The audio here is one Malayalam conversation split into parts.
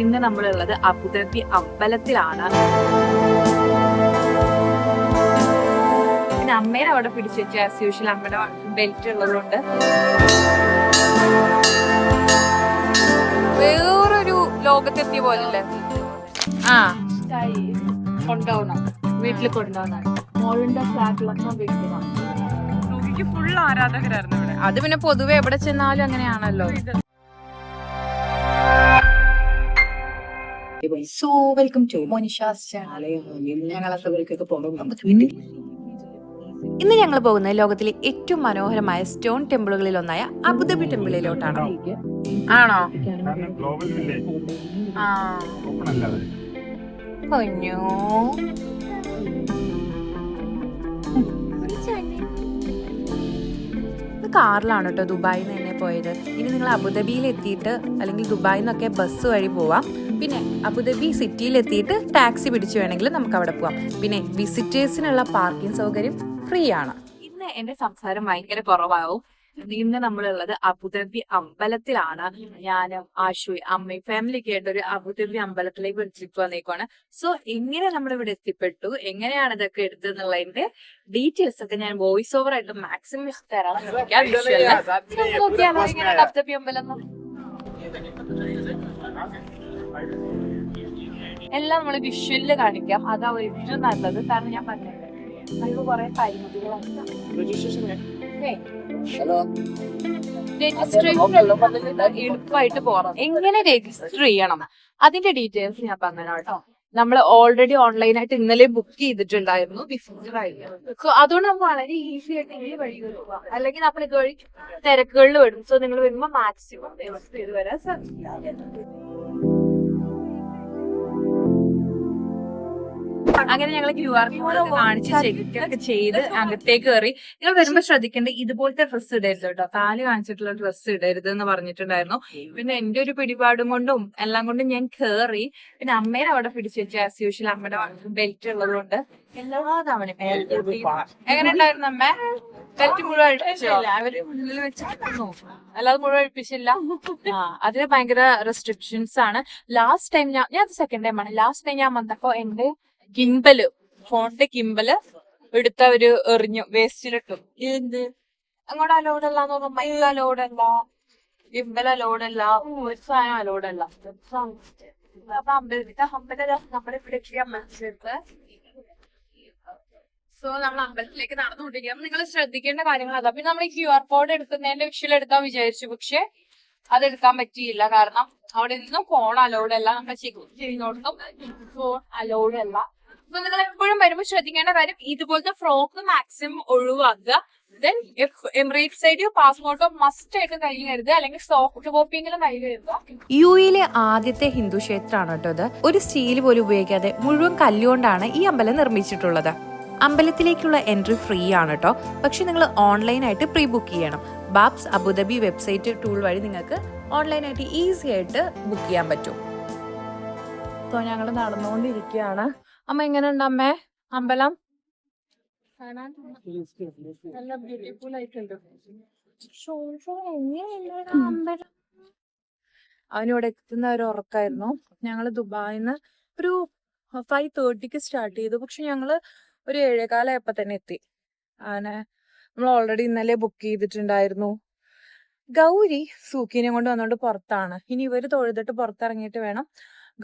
ഇന്ന് നമ്മളുള്ളത് അബുദാബി അമ്പലത്തിലാണ്. പിന്നെ അമ്മേനെ അവിടെ പിടിച്ചു വെച്ചു. ആസ് യൂഷ്വൽ അമ്മയുടെ ബെൽറ്റ് ഉള്ളതുകൊണ്ട് വേറൊരു ലോകത്തെത്തിയ പോലല്ലേ. കൊണ്ടുപോകണം, വീട്ടിൽ കൊണ്ടുപോകണം. മോളിന്റെ ഫ്ലാറ്റിലൊക്കെ വെക്കണം. ഫുൾ ആരാധകരായിരുന്നു ഇവിടെ. അത് പിന്നെ പൊതുവെ എവിടെ ചെന്നാലും അങ്ങനെയാണല്ലോ. So welcome to Monisha's channel. ഇന്ന് ഞങ്ങൾ പോകുന്നത് ലോകത്തിലെ ഏറ്റവും മനോഹരമായ സ്റ്റോൺ ടെമ്പിളുകളിൽ ഒന്നായ അബുദാബി ടെമ്പിളിലോട്ടാണ്. ആണോ? കാറിലാണ് കേട്ടോ ദുബായിൽ നിന്ന് തന്നെ പോയത്. ഇനി നിങ്ങൾ അബുദാബിയിൽ എത്തിയിട്ട് അല്ലെങ്കിൽ ദുബായിൽ നിന്നൊക്കെ ബസ് വഴി പോവാം. പിന്നെ അബുദാബി സിറ്റിയിൽ എത്തിയിട്ട് ടാക്സി പിടിച്ചു വേണമെങ്കിൽ നമുക്ക് അവിടെ പോവാം. പിന്നെ വിസിറ്റേഴ്സിനുള്ള പാർക്കിംഗ് സൗകര്യം ഫ്രീ ആണ്. ഇന്ന് എന്റെ സംസാരം ഭയങ്കര കുറവാകും. ഇന്ന് നമ്മളുള്ളത് അബുദാബി അമ്പലത്തിലാണ്. ഞാനും ആഷുയും അമ്മയും ഫാമിലിക്ക് ആയിട്ട് ഒരു അബുദാബി അമ്പലത്തിലേക്ക് ഒരു ട്രിപ്പ് വന്നേക്കുവാണ്. സോ എങ്ങനെ നമ്മളിവിടെ എത്തിപ്പെട്ടു, എങ്ങനെയാണ് ഇതൊക്കെ എടുത്തെന്നുള്ളതിന്റെ ഡീറ്റെയിൽസ് ഒക്കെ ഞാൻ വോയിസ് ഓവർ ആയിട്ട് മാക്സിമം തരാൻ നോക്കിയാലോ. അബുദാബി അമ്പലം എല്ലാം നമ്മൾ വിഷ്വലില് കാണിക്കാം. അതാ ഏറ്റവും നല്ലത്. കാരണം ഞാൻ പറഞ്ഞത് നമുക്ക് കുറെ പരിമിതികളാണ്. എളുപ്പമായിട്ട് പോകണം. എങ്ങനെ രജിസ്റ്റർ ചെയ്യണം അതിന്റെ ഡീറ്റെയിൽസ് ഞാൻ പറഞ്ഞു കേട്ടോ. നമ്മൾ ഓൾറെഡി ഓൺലൈനായിട്ട് ഇന്നലെ ബുക്ക് ചെയ്തിട്ടുണ്ടായിരുന്നു വിസിറ്റർ ആയിട്ട്. സോ അതുകൊണ്ട് നമുക്ക് വളരെ ഈസി ആയിട്ട് ഈ വഴി പോവാം. അല്ലെങ്കിൽ നമ്മൾ ഇതുവഴി തിരക്കുകളിൽ വരും. സോ നിങ്ങൾ വരുമ്പോൾ മാക്സിമം രജിസ്റ്റർ ചെയ്ത് വരാൻ സാധിക്കും. അങ്ങനെ ഞങ്ങൾ QR കോഡ് കാണിച്ച് ചെക്കൊക്കെ ചെയ്ത് അകത്തേക്ക് കയറി. നിങ്ങൾ വരുമ്പോ ശ്രദ്ധിക്കേണ്ടത് ഇതുപോലത്തെ ഡ്രസ്സ് ഇടരുത് കേട്ടോ. കാല് കാണിച്ചിട്ടുള്ള ഡ്രസ്സ് ഇടരുത് എന്ന് പറഞ്ഞിട്ടുണ്ടായിരുന്നു. പിന്നെ എന്റെ ഒരു പിടിപാടും കൊണ്ടും എല്ലാം കൊണ്ടും ഞാൻ കേറി. പിന്നെ അമ്മേനെ അവിടെ പിടിച്ചു വെച്ചു. ആസ് യൂഷ്വൽ അമ്മയുടെ ബെൽറ്റ് ഉള്ളതുകൊണ്ട് എല്ലാ തവണയും എങ്ങനെ ഉണ്ടായിരുന്നു അമ്മ? ബെൽറ്റ് മുഴുവൻ അഴിപ്പിച്ചില്ല. അവര് മുന്നിൽ വെച്ചിരുന്നു, അല്ലാതെ മുഴുവൻ അഴിപ്പിച്ചില്ല. അതിന് ഭയങ്കര റെസ്ട്രിക്ഷൻസ് ആണ്. ലാസ്റ്റ് ടൈം ഞാൻ സെക്കൻഡ് ടൈം ആണ്. ലാസ്റ്റ് ടൈം ഞാൻ വന്നപ്പോ എന്റെ കിംബല്, ഫോണിന്റെ കിംബല് എടുത്തവര് എറിഞ്ഞു, വേസ്റ്റിലിട്ടു. എന്ത് അങ്ങോട്ട് അലോഡല്ല എന്ന് തോന്നുന്നു. മൈൽ അലോഡല്ല, കിംബൽ അലോഡല്ല, ഒരു സാധനം അലോഡല്ല. അപ്പൊ നമ്മുടെ ഇവിടെ സോ നമ്മൾ അമ്പലത്തിലേക്ക് നടന്നുകൊണ്ടിരിക്കാം. നിങ്ങൾ ശ്രദ്ധിക്കേണ്ട കാര്യങ്ങൾ അതാ. പിന്നെ നമ്മൾ QR കോഡ് എടുക്കുന്നതിന്റെ വിഷ്വൽ എടുക്കാൻ വിചാരിച്ചു, പക്ഷെ അതെടുക്കാൻ പറ്റിയില്ല. കാരണം അവിടെ നിന്നും ഫോൺ അലൗഡ് അല്ല. നമ്മുടെ ചെയ്യുന്നോടത്തും ഫോൺ അലൗഡ് അല്ല. അപ്പൊ നിങ്ങൾ എപ്പോഴും വരുമ്പോൾ ശ്രദ്ധിക്കേണ്ട കാര്യം ഇതുപോലത്തെ ഫ്രോക്ക് മാക്സിമം ഒഴിവാക്കുക. ദെൻ എമിറേറ്റ്സ് സൈഡ് പാസ്പോർട്ടോ മസ്റ്റ് ആയിട്ട് കയ്യിൽ കരുതുക, അല്ലെങ്കിൽ സോഫ്റ്റ് കോപ്പിയെങ്കിലും കയ്യിൽ കരുതുക. UAE ആദ്യത്തെ ഹിന്ദു ക്ഷേത്രമാണ് കേട്ടോ ഇത്. ഒരു സ്റ്റീൽ പോലും ഉപയോഗിക്കാതെ മുഴുവൻ കല്ലുകൊണ്ടാണ് ഈ അമ്പലം നിർമ്മിച്ചിട്ടുള്ളത്. അമ്പലത്തിലേക്കുള്ള എൻട്രി ഫ്രീ ആണ് കേട്ടോ. പക്ഷെ നിങ്ങൾ ഓൺലൈനായിട്ട് പ്രീ ബുക്ക് ചെയ്യണം. ബാബ്സ് അബുദാബി വെബ്സൈറ്റ് ടൂൾ വഴി നിങ്ങൾക്ക് ഓൺലൈനായിട്ട് ഈസി ആയിട്ട് ബുക്ക് ചെയ്യാൻ പറ്റും. സോ ഞങ്ങൾ നടന്നുകൊണ്ടിരിക്കുകയാണ്. അമ്മ എങ്ങനെയുണ്ട് അമ്മേ അമ്പലം? നല്ല ബ്യൂട്ടിഫുൾ ആയിട്ടുണ്ട്. അമ്പലം അവനിവിടെ എത്തുന്ന ഒരു ഉറക്കായിരുന്നു. ഞങ്ങൾ ദുബായിന്ന് ഒരു 5:30 സ്റ്റാർട്ട് ചെയ്തു. പക്ഷെ ഞങ്ങള് ഒരു 7:15 തന്നെ എത്തി. അങ്ങനെ നമ്മൾ ഓൾറെഡി ഇന്നലെ ബുക്ക് ചെയ്തിട്ടുണ്ടായിരുന്നു. ഗൗരി സൂക്കിനെ കൊണ്ട് വന്നോണ്ട് പുറത്താണ്. ഇനി ഇവര് തൊഴുതിട്ട് പുറത്തിറങ്ങിയിട്ട് വേണം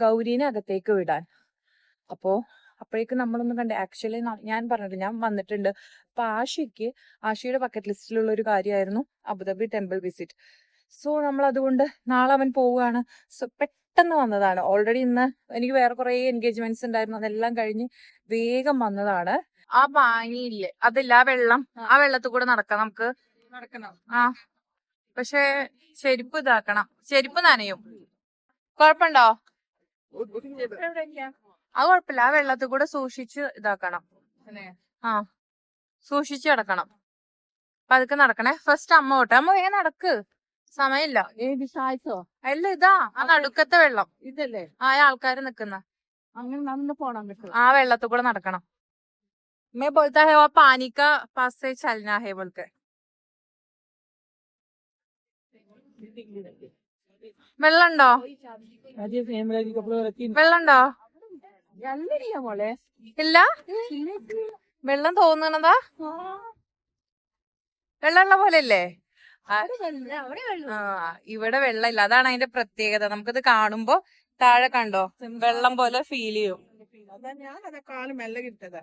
ഗൗരീനെ അകത്തേക്ക് വിടാൻ. അപ്പോഴേക്കും നമ്മളൊന്നും കണ്ടേ. ആക്ച്വലി ഞാൻ പറഞ്ഞിട്ട് ഞാൻ വന്നിട്ടുണ്ട്. അപ്പൊ ആഷിയുടെ ബക്കറ്റ് ലിസ്റ്റിലുള്ള ഒരു കാര്യമായിരുന്നു അബുദാബി ടെമ്പിൾ വിസിറ്റ്. സോ നമ്മൾ അതുകൊണ്ട് നാളെ അവൻ പോവുകയാണ്. സോ പെട്ടെന്ന് വന്നതാണ്. ഓൾറെഡി ഇന്ന് എനിക്ക് വേറെ കുറെ എൻഗേജ്മെന്റ്സ് ഉണ്ടായിരുന്നു. അതെല്ലാം കഴിഞ്ഞ് വേഗം വന്നതാണ്. ആ പാനിയില്ലേ, അതില്ല, ആ വെള്ളത്തിൽ കൂടെ നടക്കാം നമുക്ക്. നടക്കണം. പക്ഷെ ചെരുപ്പ് ഇതാക്കണം, ചെരുപ്പ് നനയും. കൊഴപ്പുണ്ടോ? അത് കുഴപ്പമില്ല. ആ വെള്ളത്തിൽ കൂടെ സൂക്ഷിച്ച് ഇതാക്കണം. സൂക്ഷിച്ച് നടക്കണം. അപ്പൊ അതൊക്കെ നടക്കണേ. ഫസ്റ്റ് അമ്മ തൊട്ടെ. അമ്മ വേഗം നടക്ക്, സമയമില്ല. അല്ല, ഇതാ ആ നടുക്കത്തെ വെള്ളം ഇതല്ലേ, ആൾക്കാര് നിക്കുന്ന അങ്ങനെ പോണം. ആ വെള്ളത്തിൽ കൂടെ നടക്കണം. मैं बोलता है वो पानी का पास से चलना है बोलकर. വെള്ളണ്ടോ? വെള്ളണ്ടോ? ഇല്ല, വെള്ളം തോന്നണതാ. വെള്ളമുള്ള പോലെയല്ലേ? ഇവിടെ വെള്ളമില്ല, അതാണ് അതിന്റെ പ്രത്യേകത. നമുക്കത് കാണുമ്പോ താഴെ കണ്ടോ വെള്ളം പോലെ ഫീൽ ചെയ്യും. ഞാനതെക്കാളും മെല്ലെ കിട്ടതാ.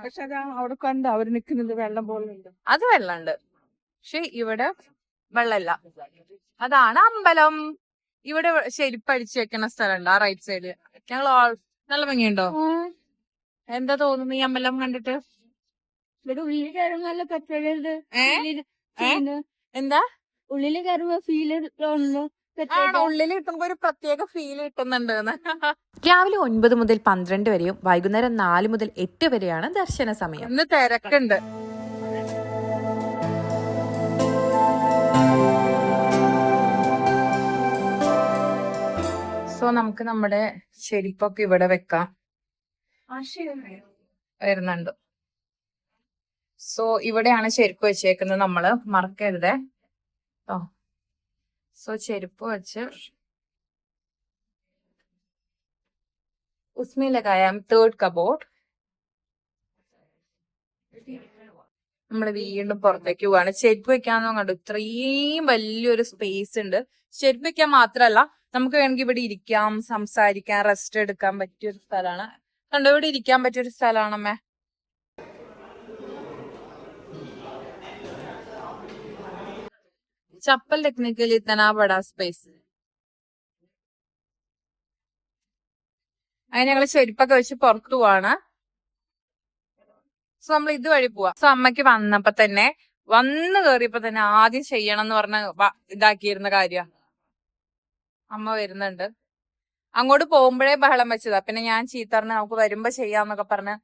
പക്ഷെ അതാ അവിടെ കണ്ട് അവര് നിക്കുന്നത് വെള്ളം പോലെ ഉണ്ട്. അത് വെള്ളമുണ്ട്, പക്ഷെ ഇവിടെ വെള്ളമില്ല. അതാണ് അമ്പലം. ഇവിടെ ചെരുപ്പടിച്ച് വെക്കുന്ന സ്ഥലമുണ്ട് ആ റൈറ്റ് സൈഡ്. ഞങ്ങൾ നല്ല ഭംഗിയുണ്ടോ? എന്താ തോന്നുന്നു ഈ അമ്പലം കണ്ടിട്ട്? ഇവിടെ ഉള്ളിൽ കയറുമ്പോ നല്ല പെട്രോളുണ്ട്. എന്താ ഉള്ളില് കയറുമ്പോ ഫീല് തോന്നുന്നു. ഉള്ളിൽ കിട്ടുമ്പോ ഒരു പ്രത്യേക ഫീൽ കിട്ടുന്നുണ്ട്. രാവിലെ 9 മുതൽ 12 വരെയും വൈകുന്നേരം 4 മുതൽ 8 വരെയാണ് ദർശന സമയം. ഇന്ന് തിരക്കുണ്ട്. സോ നമുക്ക് നമ്മുടെ ചെരുപ്പൊക്കെ ഇവിടെ വെക്കാം. വരുന്നുണ്ട്. സോ ഇവിടെയാണ് ചെരുപ്പ് വെച്ചേക്കുന്നത്, നമ്മള് മറക്കരുതേ. സോ ചെരുപ്പ് വെച്ച് उसमें लगाया തേർഡ് കബോർഡ്. നമ്മള് വീണ്ടും പുറത്തേക്ക് പോവാണ്. ചെരുപ്പ് വെക്കാന്ന് കണ്ടു, ഇത്രയും വലിയൊരു സ്പേസ് ഉണ്ട്. ചെരുപ്പ് വെക്കാൻ മാത്രല്ല, നമുക്ക് വേണമെങ്കിൽ ഇവിടെ ഇരിക്കാം, സംസാരിക്കാം, റെസ്റ്റ് എടുക്കാൻ പറ്റിയൊരു സ്ഥലമാണ്. കണ്ടോ, ഇവിടെ ഇരിക്കാൻ പറ്റിയൊരു സ്ഥലമാണമ്മേ. चप्पल रखने के लिए इतना बड़ा स्पेस. അതിന് ഞങ്ങള് ചെരുപ്പൊക്കെ വെച്ച് പുറത്തു പോവാണ്. സോ നമ്മൾ ഇതുവഴി പോവാ. സോ അമ്മയ്ക്ക് വന്നപ്പോ തന്നെ, വന്ന് കേറിയപ്പോ തന്നെ ആദ്യം ചെയ്യണം എന്ന് പറഞ്ഞ ഇതാക്കിയിരുന്ന കാര്യ. അമ്മ വരുന്നുണ്ട്. അങ്ങോട്ട് പോകുമ്പോഴേ ബഹളം വെച്ചതാ. പിന്നെ ഞാൻ ചീത്ത പറഞ്ഞ് നമുക്ക് വരുമ്പോ ചെയ്യാന്നൊക്കെ പറഞ്ഞ്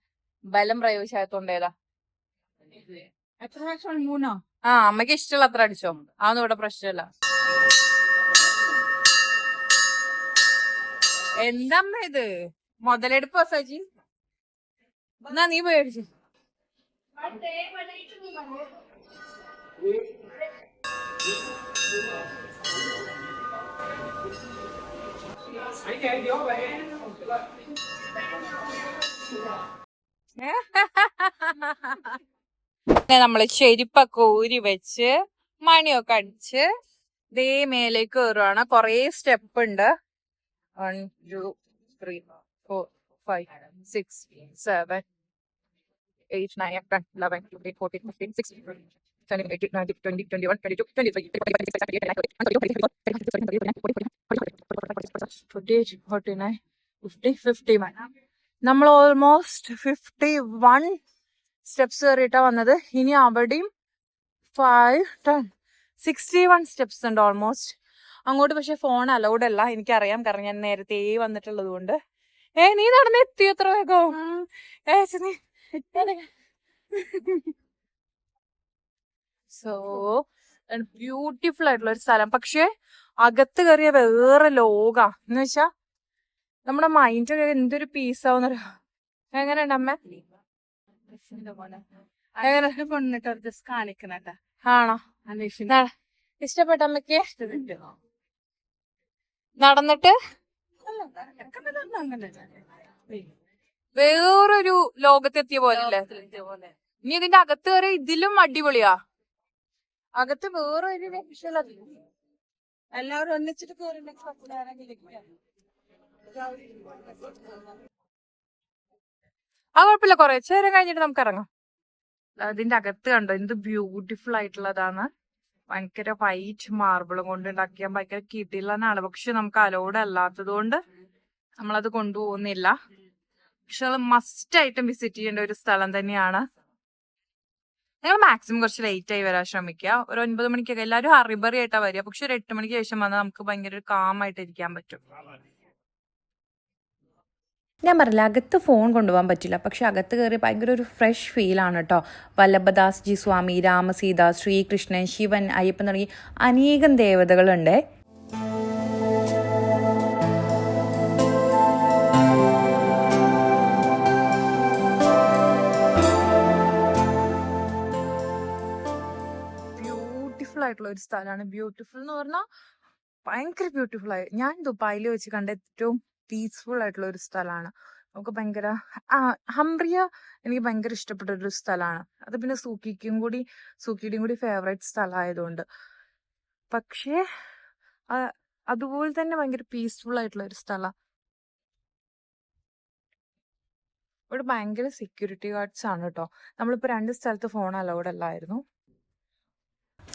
ബലം പ്രയോഗിച്ചായത്തോണ്ടേതാ. എത്ര പ്രാവശ്യം? 3. അമ്മയ്ക്ക് ഇഷ്ടമുള്ള അത്ര അടിച്ചോ, അതൊന്നും ഇവിടെ പ്രശ്നമില്ല. എന്തമ്മ ഇത് മുതലെടുപ്പോ സജി? എന്നാ നീ പേടിച്ചു. നമ്മള് ചെരുപ്പൊക്കെ ഊരി വെച്ച് മണിയൊക്കെ അടിച്ച് ദേ മേലേക്ക് കയറുവാണ്. കൊറേ സ്റ്റെപ്പ് ഉണ്ട്. 1 2 3 4 5 6 7 8 9 10 11 12 14 15 16 17 18 19 20 21 22 23 49 50 51. നമ്മൾ ഓൾമോസ്റ്റ് 51 സ്റ്റെപ്സ് കയറിയിട്ടാ വന്നത്. ഇനി അവിടെയും 5 10 61 സ്റ്റെപ്സ് ഉണ്ട് ഓൾമോസ്റ്റ് അങ്ങോട്ട്. പക്ഷെ ഫോൺ അലൗഡ് അല്ല, എനിക്കറിയാം, കാരണം ഞാൻ നേരത്തെ വന്നിട്ടുള്ളത് കൊണ്ട്. നീ നടന്ന് എത്തി എത്ര വേഗം? സോ ബ്യൂട്ടിഫുൾ ആയിട്ടുള്ള ഒരു സ്ഥലം. പക്ഷെ അകത്ത് കയറിയ വേറെ ലോക എന്ന് വെച്ചാ നമ്മുടെ മൈൻഡ് എന്തൊരു പീസ് ആവുന്നൊരു. എങ്ങനെയുണ്ട് അമ്മ? ആണോ? ഇഷ്ടപ്പെട്ട അമ്മക്ക്? നടന്നിട്ട് വേറൊരു ലോകത്തെത്തിയ പോലെ. ഇനി ഇതിന്റെ അകത്ത് കയറി ഇതിലും അടിപൊളിയാ. അകത്ത് വേറൊരു എല്ലാവരും ഒന്നിച്ചിട്ട് കുഴപ്പമില്ല, കൊറേ നേരം കഴിഞ്ഞിട്ട് നമുക്ക് ഇറങ്ങാം. അതിന്റെ അകത്ത് കണ്ടോ എന്ത് ബ്യൂട്ടിഫുൾ ആയിട്ടുള്ളതാണ്. ഭയങ്കര വൈറ്റ് മാർബിളും കൊണ്ട് ഉണ്ടാക്കിയാൽ ഭയങ്കര കിടിലനാണ്. പക്ഷെ നമുക്ക് അലോഡ് അല്ലാത്തത് കൊണ്ട് നമ്മളത് കൊണ്ടുപോകുന്നില്ല. പക്ഷെ അത് മസ്റ്റ് ആയിട്ടും വിസിറ്റ് ചെയ്യേണ്ട ഒരു സ്ഥലം തന്നെയാണ്. നിങ്ങൾ മാക്സിമം കുറച്ച് ലേറ്റ് ആയി വരാൻ ശ്രമിക്കുക. ഒരു 9 മണിക്കൊക്കെ. എല്ലാവരും ഹറിബറി ആയിട്ടാ വരിക. പക്ഷെ ഒരു 8 മണിക്ക് ശേഷം വന്നാൽ നമുക്ക് ഭയങ്കര ഒരു കാമായിട്ട് ഇരിക്കാൻ പറ്റും. ഞാൻ പറഞ്ഞില്ല, അകത്ത് ഫോൺ കൊണ്ടുപോകാൻ പറ്റില്ല, പക്ഷെ അകത്ത് കയറി ഭയങ്കര ഒരു ഫ്രഷ് ഫീലാണ് കേട്ടോ. വല്ലഭദാസ് ജി സ്വാമി, രാമസീത, ശ്രീകൃഷ്ണൻ, ശിവൻ, അയ്യപ്പൻ തുടങ്ങി അനേകം ദേവതകളുണ്ട്. ബ്യൂട്ടിഫുൾ ആയിട്ടുള്ള ഒരു സ്ഥലമാണ്. ബ്യൂട്ടിഫുൾ എന്ന് പറഞ്ഞാൽ ഭയങ്കര ബ്യൂട്ടിഫുൾ ആയി. ഞാൻ ദുബായിൽ വെച്ച് കണ്ട ഏറ്റവും പീസ്ഫുൾ ആയിട്ടുള്ള ഒരു സ്ഥലമാണ്. നമുക്ക് ഭയങ്കര ഹംറിയ എനിക്ക് ഭയങ്കര ഇഷ്ടപ്പെട്ട ഒരു സ്ഥലമാണ്. അത് പിന്നെ സൂക്കിയുടെയും കൂടി ഫേവറേറ്റ് സ്ഥലമായതുകൊണ്ട്. പക്ഷേ അതുപോലെ തന്നെ ഭയങ്കര പീസ്ഫുൾ ആയിട്ടുള്ള ഒരു സ്ഥലം. ഇവിടെ ഭയങ്കര സെക്യൂരിറ്റി ഗാർഡ്സ് ആണ് കേട്ടോ. നമ്മളിപ്പോൾ 2 സ്ഥലത്ത് ഫോൺ അലൗഡ് അല്ലായിരുന്നു.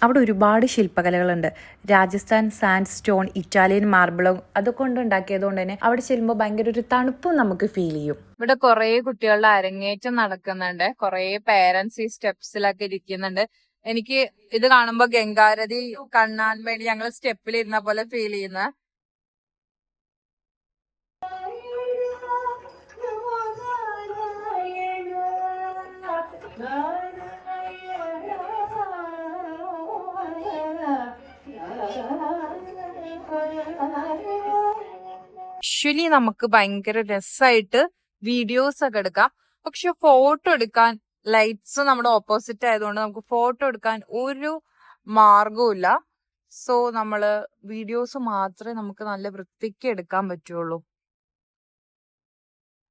അവിടെ ഒരുപാട് ശില്പകലകളുണ്ട്. രാജസ്ഥാൻ സാൻഡ് സ്റ്റോൺ, ഇറ്റാലിയൻ മാർബിളും അതൊക്കെ കൊണ്ട് ഉണ്ടാക്കിയതുകൊണ്ട് തന്നെ അവിടെ ചെല്ലുമ്പോൾ ഭയങ്കര ഒരു തണുപ്പും നമുക്ക് ഫീൽ ചെയ്യും. ഇവിടെ കുറെ കുട്ടികളുടെ അരങ്ങേറ്റം നടക്കുന്നുണ്ട്. കുറെ പേരൻസ് ഈ സ്റ്റെപ്സിലൊക്കെ ഇരിക്കുന്നുണ്ട്. എനിക്ക് ഇത് കാണുമ്പോ ഗംഗാരതി കാണാൻ വേണ്ടി ഞങ്ങൾ സ്റ്റെപ്പിൽ ഇരുന്ന പോലെ ഫീൽ ചെയ്യുന്ന. ആക്ച്വലി നമുക്ക് ഭയങ്കര രസമായിട്ട് വീഡിയോസ് ഒക്കെ എടുക്കാം. പക്ഷെ ഫോട്ടോ എടുക്കാൻ ലൈറ്റ്സ് നമ്മുടെ ഓപ്പോസിറ്റ് ആയതുകൊണ്ട് നമുക്ക് ഫോട്ടോ എടുക്കാൻ ഒരു മാർഗവും. സോ നമ്മള് വീഡിയോസ് മാത്രമേ നമുക്ക് നല്ല വൃത്തിക്ക് എടുക്കാൻ പറ്റുള്ളൂ.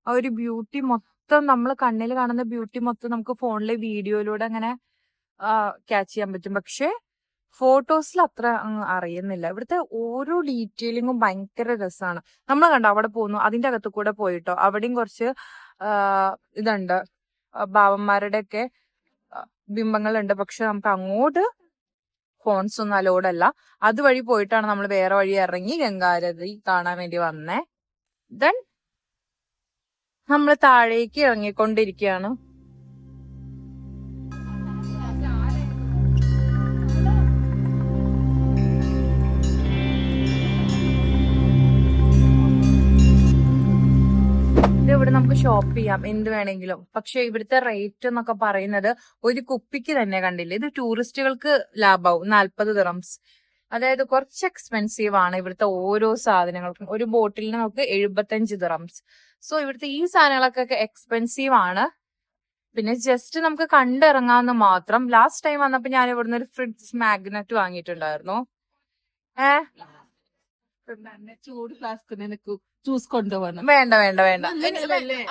ആ ഒരു ബ്യൂട്ടി മൊത്തം നമ്മൾ കണ്ണിൽ കാണുന്ന ബ്യൂട്ടി മൊത്തം നമുക്ക് ഫോണിലെ വീഡിയോയിലൂടെ അങ്ങനെ ക്യാച്ച് ചെയ്യാൻ പറ്റും. പക്ഷെ ഫോട്ടോസിൽ അത്ര അറിയുന്നില്ല. ഇവിടുത്തെ ഓരോ ഡീറ്റെയിലിങ്ങും ഭയങ്കര രസമാണ്. നമ്മൾ കണ്ടോ അവിടെ പോകുന്നു, അതിന്റെ അകത്ത് കൂടെ പോയിട്ടോ അവിടെയും കുറച്ച് ഇതുണ്ട്, ഭാവന്മാരുടെ ഒക്കെ ബിംബങ്ങളുണ്ട്. പക്ഷെ നമുക്ക് അങ്ങോട്ട് ഫോൺസ് ഒന്നും അലോഡ് അല്ല. അതുവഴി പോയിട്ടാണ് നമ്മൾ വേറെ വഴി ഇറങ്ങി ഗംഗാരതി കാണാൻ വേണ്ടി വന്നേ. ദെൻ നമ്മൾ താഴേക്ക് ഇറങ്ങിക്കൊണ്ടിരിക്കുകയാണ്. ഇവിടെ നമുക്ക് ഷോപ്പ് ചെയ്യാം എന്ത് വേണമെങ്കിലും. പക്ഷെ ഇവിടുത്തെ റേറ്റ് എന്നൊക്കെ പറയുന്നത് ഒരു കുപ്പിക്ക് തന്നെ കണ്ടില്ലേ, ഇത് ടൂറിസ്റ്റുകൾക്ക് ലാഭാവും. 40 ദിറംസ്, അതായത് കുറച്ച് എക്സ്പെൻസീവ് ആണ് ഇവിടുത്തെ ഓരോ സാധനങ്ങൾക്കും. ഒരു ബോട്ടിലിന് നമുക്ക് 75 ദിറംസ്. സോ ഇവിടുത്തെ ഈ സാധനങ്ങളൊക്കെ എക്സ്പെൻസീവ് ആണ്. പിന്നെ ജസ്റ്റ് നമുക്ക് കണ്ടിറങ്ങാമെന്ന് മാത്രം. ലാസ്റ്റ് ടൈം വന്നപ്പോ ഞാൻ ഇവിടുന്ന് ഒരു ഫ്രിഡ്ജ് മാഗ്നറ്റ് വാങ്ങിയിട്ടുണ്ടായിരുന്നു. ചൂട് ഫ്ലാസ്ക് നിനക്ക് ജ്യൂസ് കൊണ്ടുപോകണം. വേണ്ട വേണ്ട വേണ്ട,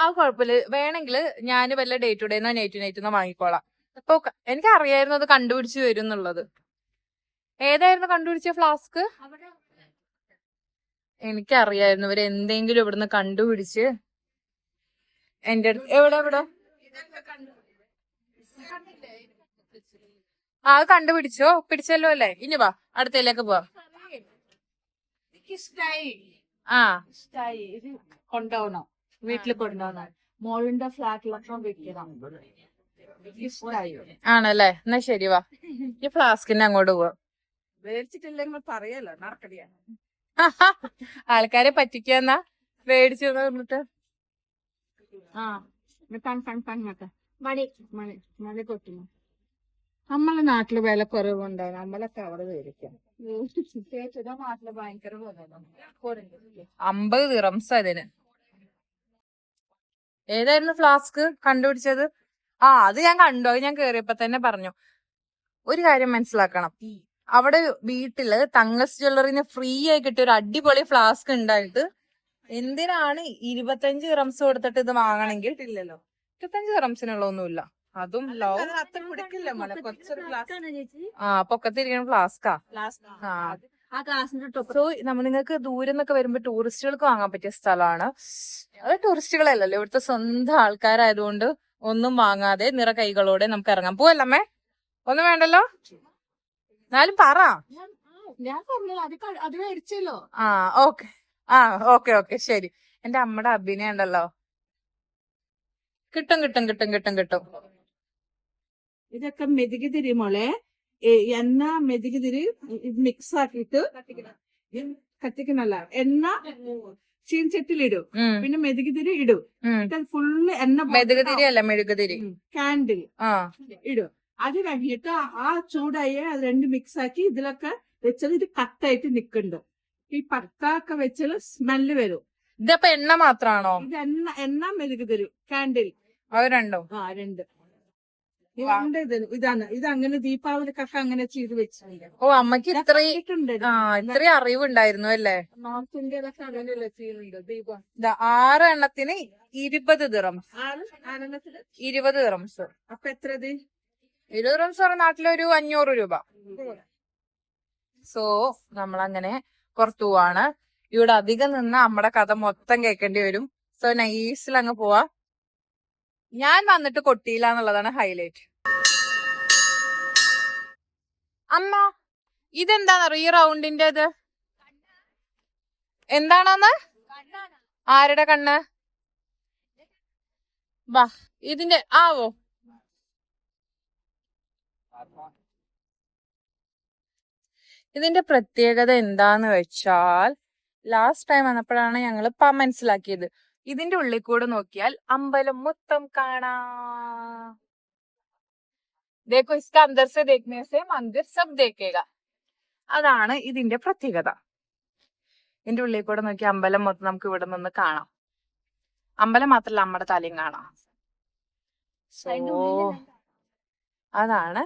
ആ കുഴപ്പമില്ല. വേണമെങ്കിൽ ഞാൻ വല്ല ഡേ ടു ഡേന്നോ നൈറ്റ് ടു നൈറ്റ് വാങ്ങിക്കോളാം. അപ്പൊ എനിക്ക് അറിയായിരുന്നു അത് കണ്ടുപിടിച്ച് വരും എന്നുള്ളത്. ഏതായിരുന്നു കണ്ടുപിടിച്ച ഫ്ലാസ്ക്? എനിക്കറിയായിരുന്നു ഇവര് എന്തെങ്കിലും ഇവിടുന്ന് കണ്ടുപിടിച്ച് എന്റെ അടുത്ത്. എവിടെ അത് കണ്ടുപിടിച്ചോ? പിടിച്ചല്ലോ അല്ലേ? ഇനി വാ അടുത്തയിലേക്ക് പോവാം. കൊണ്ടുപോകണം, വീട്ടിൽ കൊണ്ടുപോകണം. മോളിന്റെ ഫ്ലാറ്റിലൊക്കെ വെക്കണം. ആണല്ലേ? എന്നാ ശരി, വാ. ഈ ഫ്ലാസ്കിന്റെ അങ്ങോട്ട് പോവാം. മേടിച്ചിട്ടില്ലെങ്കിൽ പറയല്ലോ, നടക്കടിയാണ്. ആൾക്കാരെ പറ്റിക്കാന്നാ മേടിച്ചു പറഞ്ഞിട്ട്. മണി കൊട്ടുന്നു. നമ്മളെ നാട്ടില് വില കുറവുണ്ടാവും, നമ്മളൊക്കെ അവിടെ മേടിക്കാം. നാട്ടില് ഭയങ്കര 50 ദിറംസ് അതിന്. ഏതായിരുന്നു ഫ്ലാസ്ക് കണ്ടുപിടിച്ചത്? അത് ഞാൻ കണ്ടു. അത് ഞാൻ കേറിയപ്പോ തന്നെ പറഞ്ഞു. ഒരു കാര്യം മനസ്സിലാക്കണം, അവിടെ വീട്ടില് തങ്കസ് ജ്വല്ലറിന് ഫ്രീ ആയി കിട്ടിയ ഒരു അടിപൊളി ഫ്ലാസ്ക് ഉണ്ടായിട്ട് എന്തിനാണ് 25 ദിറംസ് കൊടുത്തിട്ട് ഇത് വാങ്ങണമെങ്കിൽ? ഇല്ലല്ലോ, 25 ദിറംസിനുള്ളൊന്നുമില്ല. അതും ലോ പൊക്കത്തിരിക്കുന്ന ഫ്ലാസ്കാ. സോ നിങ്ങൾക്ക് ദൂരം നിന്നൊക്കെ വരുമ്പോ ടൂറിസ്റ്റുകൾക്ക് വാങ്ങാൻ പറ്റിയ സ്ഥലമാണ്. അത് ടൂറിസ്റ്റുകളല്ലല്ലോ, ഇവിടുത്തെ സ്വന്തം ആൾക്കാരായതുകൊണ്ട് ഒന്നും വാങ്ങാതെ നിറ കൈകളോടെ നമുക്ക് ഇറങ്ങാം. പോവല്ലമ്മേ? ഒന്നും വേണ്ടല്ലോ, എന്നാലും പറ. ഞാൻ പറഞ്ഞല്ലോ, അത് മേടിച്ചല്ലോ. ഓക്കെ ഓക്കെ ശരി. എന്റെ അമ്മയുടെ അഭിനയം ഉണ്ടല്ലോ. കിട്ടും. ഇതൊക്കെ മെഴുകുതിരി മോളെ. എണ്ണ മെഴുകുതിരി മിക്സ് ആക്കിയിട്ട് കത്തിക്കണല്ല, എണ്ണ ചീൻചട്ടിലിടും, പിന്നെ മെഴുകുതിരി ഇടും. ഫുള്ള് എണ്ണ മെഴുകുതിരി അല്ല, മെഴുകുതിരി കാൻഡിൽ ഇടും. അത് കഴിഞ്ഞിട്ട് ആ ചൂടായി അത് രണ്ട് മിക്സ് ആക്കി ഇതിലൊക്കെ വെച്ചത് ഇത് കട്ടായിട്ട് നിക്കുന്നുണ്ട്. ഈ പത്തൊക്കെ വെച്ചാൽ സ്മെല്ല് വരും. ഇതപ്പൊ എണ്ണ മാത്രാണോ? ഇത് എണ്ണ മെഴുകുതിരി കാൻഡിൽ, അത് രണ്ടോ? രണ്ട്. ഇതാണ് ഇത് അങ്ങനെ ദീപാവലിക്കൊക്കെ അങ്ങനെ ചെയ്ത് വെച്ചിട്ടുണ്ട്. ഓ അമ്മക്ക് ഇത്രയും കണ്ടിട്ടുണ്ട്. ഇത്രയും അറിവുണ്ടായിരുന്നു അല്ലേ? നോർത്ത് ഇന്ത്യയിലൊക്കെ അങ്ങനെയല്ലേ ചെയ്യുന്നുണ്ട് ദീപം. 6 എണ്ണത്തിന് 20 ദിറംസ്. 20 ദിറംസ്. അപ്പൊ എത്ര 20 ദിറംസ് പറഞ്ഞ നാട്ടിലൊരു 500 രൂപ. സോ നമ്മളങ്ങനെ പുറത്തു പോവാണ്. ഇവിടെ അധികം നിന്ന് നമ്മുടെ കഥ മൊത്തം കേൾക്കേണ്ടി വരും. സോ നൈസിൽ അങ്ങ് പോവാ. ഞാൻ വന്നിട്ട് കൊട്ടിയില്ല എന്നുള്ളതാണ് ഹൈലൈറ്റ്. അമ്മ ഇതെന്താന്നറിയോ ഈ റൗണ്ടിന്റെ ഇത് എന്താണോന്ന്? ആരുടെ കണ്ണ്? വാ ഇതിന്റെ ആവോ? ഇതിന്റെ പ്രത്യേകത എന്താന്ന് വെച്ചാൽ ലാസ്റ്റ് ടൈം വന്നപ്പോഴാണ് ഞങ്ങൾ മനസ്സിലാക്കിയത്. ഇതിന്റെ ഉള്ളിൽ കൂടെ നോക്കിയാൽ അമ്പലം മൊത്തം കാണാം. देखो इसका अंदर से देखने से मंदिर सब देखेगा. അതാണ് ഇതിന്റെ പ്രത്യേകത. ഇതിന്റെ ഉള്ളിൽ കൂടെ നോക്കി അമ്പലം മൊത്തം നമുക്ക് ഇവിടെ നിന്ന് കാണാം. അമ്പലം മാത്രല്ല നമ്മുടെ തലയും കാണാം. സോ അതാണ്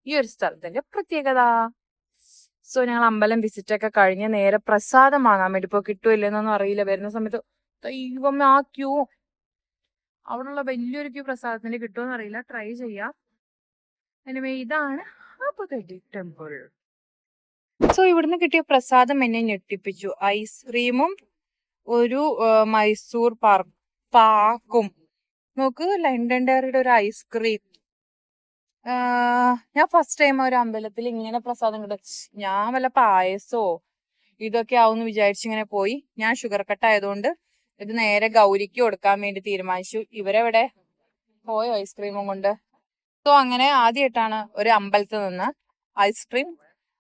ഈ ഒരു സ്ഥലത്തിന്റെ പ്രത്യേകത. സോ ഞങ്ങൾ അമ്പലം വിസിറ്റ് ഒക്കെ കഴിഞ്ഞ് നേരെ പ്രസാദം വാങ്ങാൻ വേണ്ടി ഇപ്പൊ കിട്ടുമില്ലെന്നൊന്നും അറിയില്ല. വരുന്ന സമയത്ത് ദൈവം ആ ക്യൂ, അവിടെയുള്ള വലിയൊരു ക്യൂ പ്രസാദത്തിന് കിട്ടുമെന്ന് അറിയില്ല. ട്രൈ ചെയ്യാം. എനിവേ ഇതാണ് അബുദാബി ടെമ്പിൾ. സോ ഇവിടുന്ന് കിട്ടിയ പ്രസാദം എന്നെ ഞെട്ടിപ്പിച്ചു. ഐസ്ക്രീമും ഒരു മൈസൂർ പാക്കും. നോക്ക്, ലണ്ടൻ ഡയറിയുടെ ഒരു ഐസ്ക്രീം. ഞാൻ ഫസ്റ്റ് ടൈം ഒരു അമ്പലത്തിൽ ഇങ്ങനെ പ്രസാദം കിട്ടും. ഞാൻ വല്ല പായസോ ഇതൊക്കെ ആവുമെന്ന് വിചാരിച്ചിങ്ങനെ പോയി. ഞാൻ ഷുഗർ കട്ട് ആയതുകൊണ്ട് ഇത് നേരെ ഗൗരിക്ക് കൊടുക്കാൻ വേണ്ടി തീരുമാനിച്ചു. ഇവരെവിടെ പോയോ ഐസ്ക്രീമും കൊണ്ട്? സോ അങ്ങനെ ആദ്യമായിട്ടാണ് ഒരു അമ്പലത്തിൽ നിന്ന് ഐസ്ക്രീം.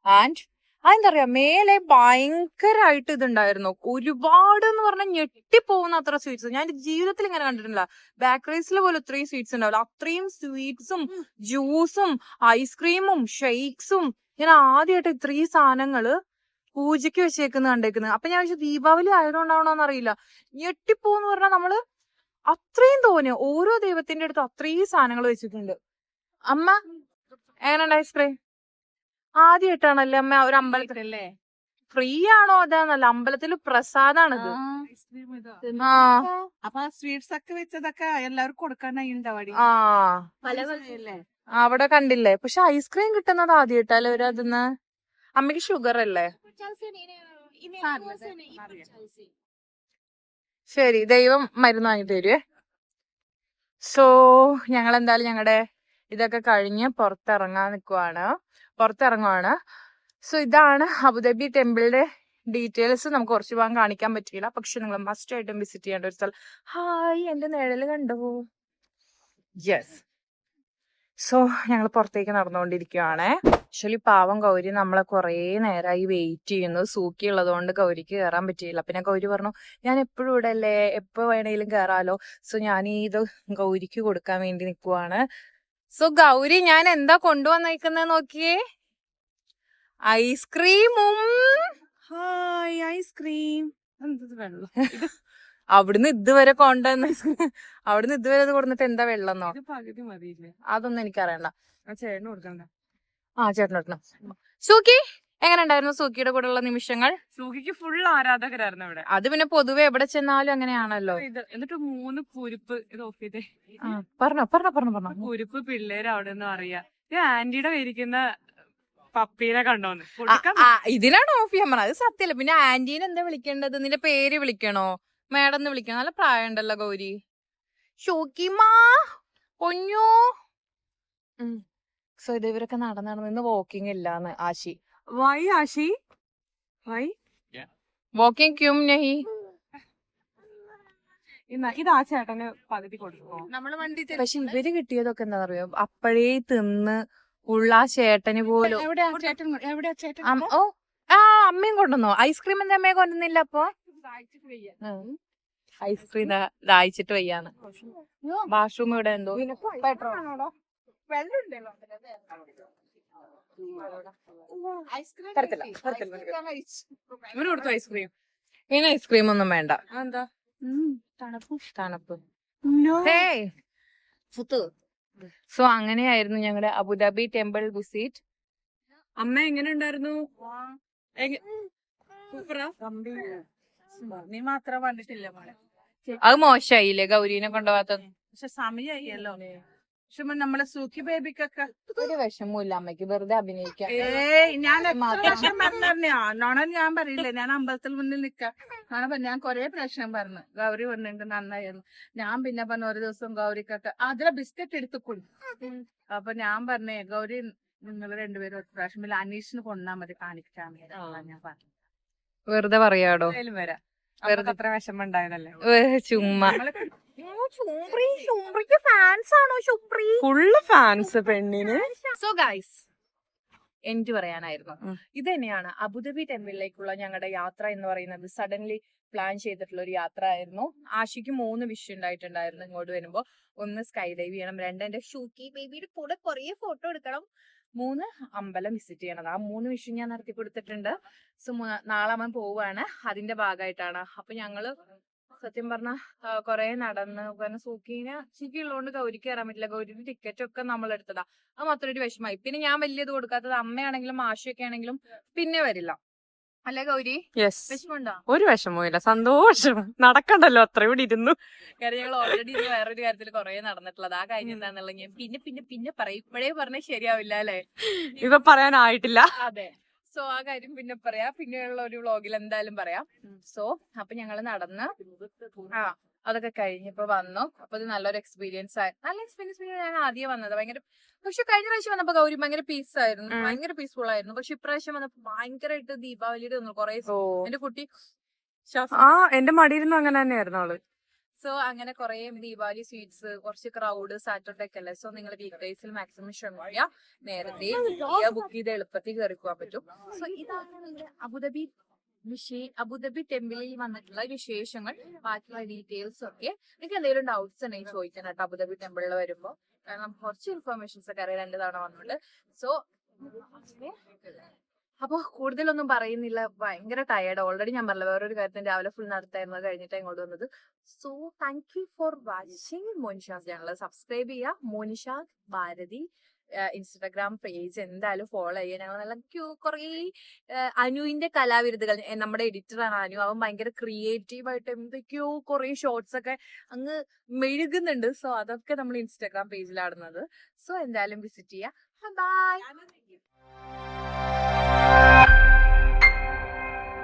ആൻഡ് അതെന്താ പറയാ, മേലെ ഭയങ്കരമായിട്ട് ഇതുണ്ടായിരുന്നു. ഒരുപാട് എന്ന് പറഞ്ഞാൽ ഞെട്ടിപ്പോകുന്ന അത്ര സ്വീറ്റ്സ് ഞാൻ ജീവിതത്തിൽ ഇങ്ങനെ കണ്ടിട്ടില്ല. ബേക്കറീസിൽ പോലും ഇത്രയും സ്വീറ്റ്സ് ഉണ്ടാവില്ല. അത്രയും സ്വീറ്റ്സും ജ്യൂസും ഐസ്ക്രീമും ഷെയ്ക്സും ഞാൻ ആദ്യമായിട്ട് ഇത്രയും സാധനങ്ങള് പൂജയ്ക്ക് വെച്ചേക്കുന്ന കണ്ടേക്കുന്നത്. അപ്പൊ ഞാൻ വിചാരിച്ചു ദീപാവലി ആയതുകൊണ്ടാവണോന്ന് അറിയില്ല. ഞെട്ടിപ്പോന്ന് പറഞ്ഞാൽ നമ്മള് അത്രയും തോന്നിയ ഓരോ ദൈവത്തിന്റെ അടുത്ത് അത്രയും സാധനങ്ങൾ വെച്ചിട്ടുണ്ട്. അമ്മ എങ്ങനെയുണ്ട് ഐസ്ക്രീം? ആദ്യമായിട്ടാണല്ലേ അമ്മ ഒരു അമ്പലത്തിലല്ലേ? ഫ്രീ ആണോ അതാന്നല്ല, അമ്പലത്തില് പ്രസാദാണിത്. ആ അപ്പൊ സ്വീറ്റ്സ് ഒക്കെ വെച്ചതൊക്കെ എല്ലാവർക്കും കൊടുക്കാനായി ഉണ്ടാവും. ആ അവിടെ കണ്ടില്ലേ? പക്ഷെ ഐസ്ക്രീം കിട്ടുന്നത് ആദ്യമായിട്ടല്ലേ ഒരു അതിന്ന്. അമ്മക്ക് ഷുഗർ അല്ലേ? ശരി, ദൈവം മരുന്ന് വാങ്ങി തരുവേ. സോ ഞങ്ങൾ എന്തായാലും ഞങ്ങളുടെ ഇതൊക്കെ കഴിഞ്ഞ് പുറത്തിറങ്ങുവാണ്. സോ ഇതാണ് അബുദാബി ടെമ്പിളിന്റെ ഡീറ്റെയിൽസ്. നമുക്ക് കുറച്ച് ഭാഗം കാണിക്കാൻ പറ്റിയില്ല, പക്ഷെ നിങ്ങൾ മസ്റ്റ് ആയിട്ടും വിസിറ്റ് ചെയ്യേണ്ട ഒരു സ്ഥലം. ഹായ്, എന്റെ നിഴല് കണ്ടോ? യെസ്. സോ ഞങ്ങൾ പുറത്തേക്ക് നടന്നുകൊണ്ടിരിക്കുകയാണേ. ആക്ച്വലി പാവം ഗൗരി നമ്മളെ കുറേ നേരമായി വെയിറ്റ് ചെയ്യുന്നു. സൂക്കി ഉള്ളതുകൊണ്ട് ഗൗരിക്ക് കയറാൻ പറ്റിയില്ല. പിന്നെ ഗൗരി പറഞ്ഞു ഞാൻ എപ്പോഴും ഇവിടെ അല്ലേ, എപ്പോ വേണേലും കയറാലോ. സോ ഞാൻ ഇത് ഗൗരിക്ക് കൊടുക്കാൻ വേണ്ടി നിൽക്കുവാണ്. സോ ഗൗരി ഞാൻ എന്താ കൊണ്ടുവന്നേക്കുന്നത് നോക്കിയേ, ഐസ്ക്രീമും. Hi, ice cream. വെള്ളം അവിടുന്ന് ഇതുവരെ അവിടുന്ന് ഇതുവരെ ഇത് കൊടുത്തിട്ട് എന്താ വെള്ളന്നോ? പകുതി മതിയില്ലേ? അതൊന്നും എനിക്കറിയണ്ട. ചേട്ടന് കൊടുക്കണ്ട. ചേട്ടൻ കൊടുക്കണം. സൂക്കി എങ്ങനെ ഉണ്ടായിരുന്നു സൂക്കിയുടെ കൂടെയുള്ള നിമിഷങ്ങൾ? സൂഹിക്ക് ഫുൾ ആരാധകരായിരുന്നു അവിടെ. അത് പിന്നെ പൊതുവെ എവിടെ ചെന്നാലും അങ്ങനെയാണല്ലോ. എന്നിട്ട് 3 കുരുപ്പ് ഇത് ഓഫ് ചെയ്തേ. പറഞ്ഞോ. കുരുപ്പ് പിള്ളേര് അവിടെ നിന്ന് അറിയാ. ആന്റിയുടെ ഇരിക്കുന്ന പപ്പീനെ കണ്ടോന്ന്. ഇതിനാണ് ഓഫ് ചെയ്യാൻ പറഞ്ഞത്. അത് സത്യല്ല. പിന്നെ ആന്റീനെ എന്താ വിളിക്കേണ്ടത്? നിന്റെ പേര് വിളിക്കണോ? മേഡം എന്ന് വിളിക്കണോ? നല്ല പ്രായം ഉണ്ടല്ലോ ഗൗരി. ഷോക്കിമാ പൊന്നോ. സോ ഇത് ഇവരൊക്കെ നടന്ന് വാക്കിംഗ് ഇല്ലാന്ന് ആശി. വൈ ആശി? വൈ വാക്കിംഗ് ക്യൂം നഹി? ഇത് ആ ചേട്ടന് പകുതി കൊടുക്കുമോ? നമ്മള് വണ്ടി. പക്ഷെ ഇവര് കിട്ടിയതൊക്കെ എന്താ പറയാ, അപ്പഴേ തിന്ന് ഉള്ള ആ ചേട്ടന് പോലും. അമ്മയും കൊണ്ടുവന്നോ ഐസ്ക്രീം? എന്താ അമ്മയെ കൊണ്ടുവന്നില്ല? അപ്പൊ ഐസ്ക്രീം ദാഹിച്ചിട്ട് വയ്യാന്ന്. വാഷ്റൂം ഇവിടെ എന്തോ ഇവന് കൊടുത്തു ഐസ്ക്രീം. ഇനി ഐസ്ക്രീം ഒന്നും വേണ്ട. എന്താ തണുപ്പ്. സോ അങ്ങനെയായിരുന്നു ഞങ്ങളുടെ അബുദാബി ടെമ്പിൾ വിസിറ്റ്. അമ്മ എങ്ങനെ ഉണ്ടായിരുന്നു? നീ മാത്രം വന്നിട്ടില്ല മോളെ. അത് മോശമായില്ലേ ഗൗരീനെ കൊണ്ടുപോകാത്തത്? പക്ഷെ സമയായില്ലോ. പക്ഷെ നമ്മളെ സൂഖി ബേബിക്കൊക്കെ ഒരു വിഷമമില്ല അമ്മയ്ക്ക്, വെറുതെ അഭിനയിക്കാം. ഞാൻ നോണൻ ഞാൻ പറയില്ല. ഞാൻ അമ്പലത്തിൽ മുന്നിൽ നിക്കാം. ഞാൻ കൊറേ പ്രശ്നം പറഞ്ഞു. ഗൗരി വന്നിട്ട് നന്നായിരുന്നു. ഞാൻ പിന്നെ പറഞ്ഞു ഒരു ദിവസം ഗൗരിക്കൊക്കെ അതിലെ ബിസ്ക്കറ്റ് എടുത്ത് കൊടുക്കും. അപ്പൊ ഞാൻ പറഞ്ഞേ ഗൗരി നിങ്ങൾ രണ്ടുപേരും ഒരു പ്രാവശ്യം പിന്നെ അനീഷിന് കൊണ്ടാ മതി കാണിക്കാൻ. ഞാൻ പറഞ്ഞു വെറുതെ പറയാടോ, വരാം. വെറുതെ അത്ര വിഷമം ഉണ്ടായതല്ലേ. ചുമ്മാ. ഫുള്ള് ഫാൻസ് പെണ്ണിന്. സോ ഗൈസ്, എനിക്ക് പറയാനായിരുന്നു ഇത് തന്നെയാണ് അബുദാബി ടെമ്പിളിലേക്കുള്ള ഞങ്ങളുടെ യാത്ര എന്ന് പറയുന്നത്. സഡൻലി പ്ലാൻ ചെയ്തിട്ടുള്ള ഒരു യാത്ര ആയിരുന്നു. ആഷിക്ക് 3 വിഷ് ഉണ്ടായിട്ടുണ്ടായിരുന്നു ഇങ്ങോട്ട് വരുമ്പോ. 1 സ്കൈ ഡൈവ് ചെയ്യണം, 2 എന്റെ ഷൂക്കി ബേബിയുടെ കൂടെ കുറെ ഫോട്ടോ എടുക്കണം, 3 അമ്പലം വിസിറ്റ് ചെയ്യണം. ആ 3 വിഷു ഞാൻ നടത്തി കൊടുത്തിട്ടുണ്ട്. സോ നാളെ അവൻ പോവാണ്, അതിന്റെ ഭാഗമായിട്ടാണ്. അപ്പൊ ഞങ്ങള് സത്യം പറഞ്ഞ കൊറേ നടന്ന്, കാരണം സൂക്കി ഉള്ളതുകൊണ്ട് ഗൗരിക്ക് കയറാൻ പറ്റില്ല. ഗൗരിയുടെ ടിക്കറ്റ് ഒക്കെ നമ്മൾ എടുത്തതാ. അത് മാത്രം ഒരു വിഷമായി. പിന്നെ ഞാൻ വലിയത് കൊടുക്കാത്തത് അമ്മയാണെങ്കിലും ആശയൊക്കെ ആണെങ്കിലും പിന്നെ വരില്ല. അല്ലെ ഗൗരി? വിഷമുണ്ടോ? ഒരു വിഷമവും ഇല്ല, സന്തോഷം. നടക്കണ്ടല്ലോ, അത്ര ഇവിടെ ഇരുന്നു. കാരണം ഞങ്ങൾ ഓൾറെഡി ഇത് വേറൊരു കാര്യത്തിൽ കുറെ നടന്നിട്ടുള്ളത്. ആ കാര്യം എന്താന്നുള്ളത് ഞാൻ പിന്നെ പിന്നെ പിന്നെ പറയും. ഇപ്പോഴേ പറഞ്ഞാൽ ശരിയാവില്ല അല്ലെ? ഇപ്പൊ പറയാനായിട്ടില്ല. അതെ. സോ ആ കാര്യം പിന്നെ പറയാം, പിന്നെയുള്ള ഒരു വ്ളോഗിൽ എന്തായാലും പറയാം. സോ അപ്പൊ ഞങ്ങള് നടന്ന് അതൊക്കെ കഴിഞ്ഞിപ്പോ വന്നു. അപ്പൊ അത് നല്ലൊരു എക്സ്പീരിയൻസ് ആയി. നല്ല എക്സ്പീരിയൻസ് ഞാൻ ആദ്യം വന്നത് ഭയങ്കര. പക്ഷെ കഴിഞ്ഞ പ്രാവശ്യം വന്നപ്പോ ഗൗരി ഭയങ്കര പീസ് ആയിരുന്നു, ഭയങ്കര പീസ്ഫുൾ ആയിരുന്നു. പക്ഷെ ഇപ്രാവശ്യം വന്നപ്പോ ഭയങ്കരമായിട്ട് ദീപാവലിയുടെ തോന്നുന്നു കുറെ. എന്റെ കുട്ടി എന്റെ മടിയിരുന്നു അങ്ങനെ തന്നെയായിരുന്നു അവള്. സോ അങ്ങനെ കുറെ ദീപാവലി സ്വീറ്റ്സ്, കുറച്ച് ക്രൗഡ്, സാറ്റർഡേ ഒക്കെ അല്ലേ. സോ നിങ്ങൾ വീക്ക് ഡേയ്സിൽ മാക്സിമം ശ്രമിക്കുക, നേരത്തെ ബുക്ക് ചെയ്ത് എളുപ്പത്തിൽ കയറി പോകാൻ പറ്റും. സോ ഇതാണ് നിങ്ങളുടെ അബുദാബി ടെമ്പിളിൽ വന്നിട്ടുള്ള വിശേഷങ്ങൾ. ബാക്കിയുള്ള ഡീറ്റെയിൽസ് ഒക്കെ നിങ്ങൾക്ക് എന്തെങ്കിലും ഡൗട്ട്സ് ഉണ്ടെങ്കിൽ ചോദിക്കണം കേട്ടോ അബുദാബി ടെമ്പിളിൽ വരുമ്പോ. കാരണം കുറച്ച് ഇൻഫർമേഷൻസ് ഒക്കെ അറിയാം 2 തവണ വന്നിട്ടുണ്ട്. സോ അപ്പൊ കൂടുതലൊന്നും പറയുന്നില്ല, ഭയങ്കര ടയേർഡ്. ഓൾറെഡി ഞാൻ പറഞ്ഞില്ല, വേറൊരു കാര്യത്തിന് രാവിലെ ഫുൾ നടത്തായിരുന്നു, കഴിഞ്ഞിട്ട് ഇങ്ങോട്ട് വന്നത്. So thank you for watching Monisha's channel. Subscribe ചെയ്യുക, മോനിഷാസ് ഭാരതി ഇൻസ്റ്റാഗ്രാം പേജ് എന്തായാലും ഫോളോ ചെയ്യുക. ഞങ്ങൾ നല്ല കുറേ അനുവിന്റെ കലാവിരുദ്ധകൾ, നമ്മുടെ എഡിറ്ററാണ് അനു, അവൻ ഭയങ്കര ക്രിയേറ്റീവ് ആയിട്ട് എന്തൊക്കെയോ കുറെ ഷോർട്സ് ഒക്കെ അങ്ങ് മെഴുകുന്നുണ്ട്. സോ അതൊക്കെ നമ്മൾ ഇൻസ്റ്റാഗ്രാം പേജിലാടുന്നത്. സോ എന്തായാലും വിസിറ്റ് ചെയ്യുക. ബൈ.